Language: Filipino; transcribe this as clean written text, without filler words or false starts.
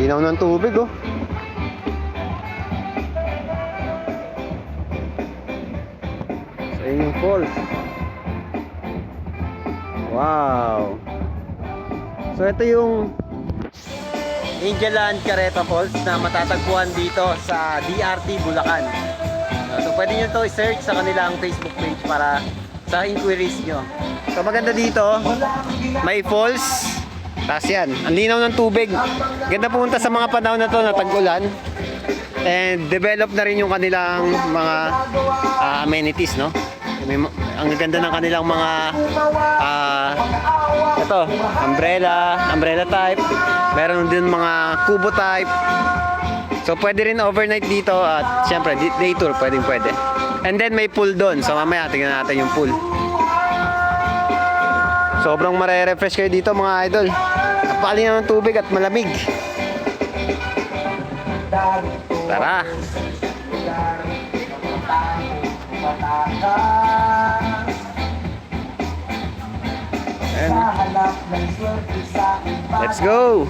Linaw ng tubig, oh. Swimming falls. Wow. So ito yung Angelan Carreta Falls na matatagpuan dito sa DRT Bulacan. So pwede nyo to i-search sa kanilang Facebook page para sa inquiries nyo. So maganda dito, may falls. Tapos yan, ang linaw ng tubig. Ganda pumunta sa mga panahon na to na tag-ulan. And develop na rin yung kanilang mga amenities, no? Ang ganda ng kanilang mga ito, umbrella type. Meron din mga kubo type. So pwede rin overnight dito at syempre day tour pwede. And then may pool doon. So mamaya tingnan natin yung pool. Sobrang mare-refresh kayo dito mga idol. Napakalinis ng tubig at malamig. Tara. And let's go.